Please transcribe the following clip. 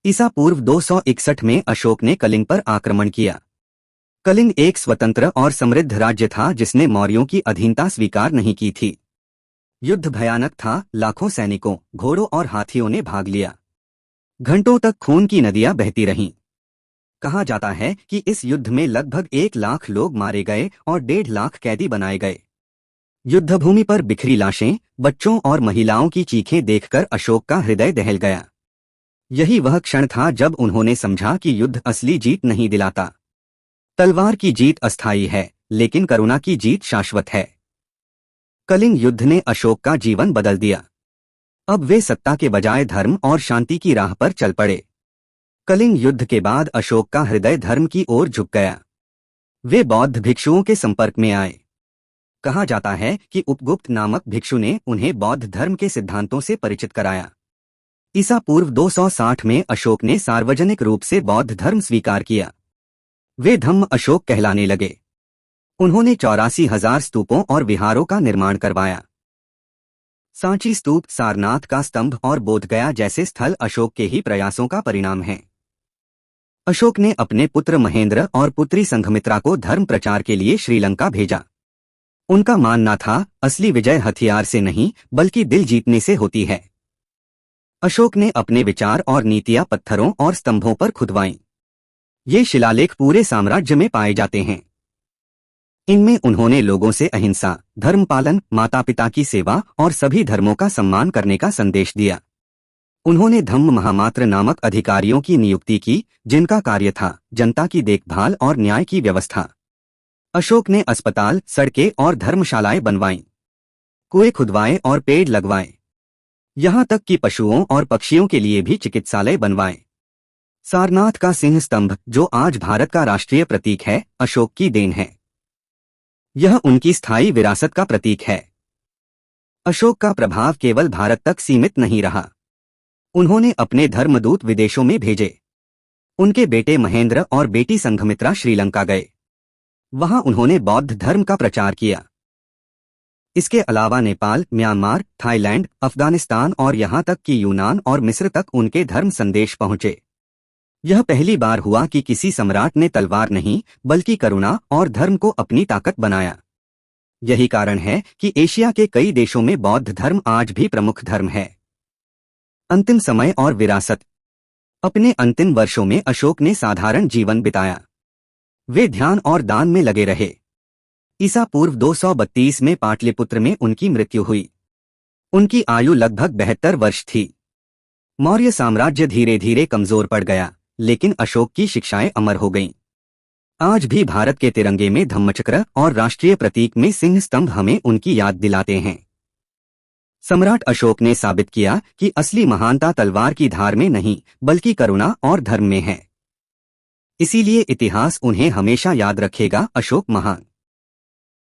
ईसा पूर्व 261 में अशोक ने कलिंग पर आक्रमण किया। कलिंग एक स्वतंत्र और समृद्ध राज्य था जिसने मौर्यों की अधीनता स्वीकार नहीं की थी। युद्ध भयानक था, लाखों सैनिकों, घोड़ों और हाथियों ने भाग लिया। घंटों तक खून की नदियां बहती रहीं। कहा जाता है कि इस युद्ध में लगभग 1 लाख लोग मारे गए और 1.5 लाख कैदी बनाए गए। युद्धभूमि पर बिखरी लाशें, बच्चों और महिलाओं की चीखें देखकर अशोक का हृदय दहल गया। यही वह क्षण था जब उन्होंने समझा कि युद्ध असली जीत नहीं दिलाता। तलवार की जीत अस्थायी है, लेकिन करुणा की जीत शाश्वत है। कलिंग युद्ध ने अशोक का जीवन बदल दिया। अब वे सत्ता के बजाय धर्म और शांति की राह पर चल पड़े। कलिंग युद्ध के बाद अशोक का हृदय धर्म की ओर झुक गया। वे बौद्ध भिक्षुओं के संपर्क में आए। कहा जाता है कि उपगुप्त नामक भिक्षु ने उन्हें बौद्ध धर्म के सिद्धांतों से परिचित कराया। ईसा पूर्व 260 में अशोक ने सार्वजनिक रूप से बौद्ध धर्म स्वीकार किया। वे धम्म अशोक कहलाने लगे। उन्होंने 84,000 स्तूपों और विहारों का निर्माण करवाया। सांची स्तूप, सारनाथ का स्तंभ और बोधगया जैसे स्थल अशोक के ही प्रयासों का परिणाम हैं। अशोक ने अपने पुत्र महेंद्र और पुत्री संघमित्रा को धर्म प्रचार के लिए श्रीलंका भेजा। उनका मानना था, असली विजय हथियार से नहीं बल्कि दिल जीतने से होती है। अशोक ने अपने विचार और नीतियां पत्थरों और स्तंभों पर खुदवाईं। ये शिलालेख पूरे साम्राज्य में पाए जाते हैं। इनमें उन्होंने लोगों से अहिंसा, धर्म पालन, माता पिता की सेवा और सभी धर्मों का सम्मान करने का संदेश दिया। उन्होंने धम्म महामात्र नामक अधिकारियों की नियुक्ति की, जिनका कार्य था जनता की देखभाल और न्याय की व्यवस्था। अशोक ने अस्पताल, सड़कें और धर्मशालाएं बनवाईं, कुएं खुदवाए और पेड़ लगवाए। यहाँ तक कि पशुओं और पक्षियों के लिए भी चिकित्सालय बनवाए। सारनाथ का सिंह स्तंभ, जो आज भारत का राष्ट्रीय प्रतीक है, अशोक की देन है। यह उनकी स्थायी विरासत का प्रतीक है। अशोक का प्रभाव केवल भारत तक सीमित नहीं रहा। उन्होंने अपने धर्मदूत विदेशों में भेजे। उनके बेटे महेंद्र और बेटी संघमित्रा श्रीलंका गए। वहां उन्होंने बौद्ध धर्म का प्रचार किया। इसके अलावा नेपाल, म्यांमार, थाईलैंड, अफगानिस्तान और यहां तक कि यूनान और मिस्र तक उनके धर्म संदेश पहुंचे। यह पहली बार हुआ कि किसी सम्राट ने तलवार नहीं बल्कि करुणा और धर्म को अपनी ताकत बनाया। यही कारण है कि एशिया के कई देशों में बौद्ध धर्म आज भी प्रमुख धर्म है। अंतिम समय और विरासत। अपने अंतिम वर्षों में अशोक ने साधारण जीवन बिताया। वे ध्यान और दान में लगे रहे। ईसा पूर्व 232 में पाटलिपुत्र में उनकी मृत्यु हुई। उनकी आयु लगभग 72 वर्ष थी। मौर्य साम्राज्य धीरे धीरे कमजोर पड़ गया, लेकिन अशोक की शिक्षाएं अमर हो गईं। आज भी भारत के तिरंगे में धम्मचक्र और राष्ट्रीय प्रतीक में सिंह स्तंभ हमें उनकी याद दिलाते हैं। सम्राट अशोक ने साबित किया कि असली महानता तलवार की धार में नहीं बल्कि करुणा और धर्म में है। इसीलिए इतिहास उन्हें हमेशा याद रखेगा, अशोक महान।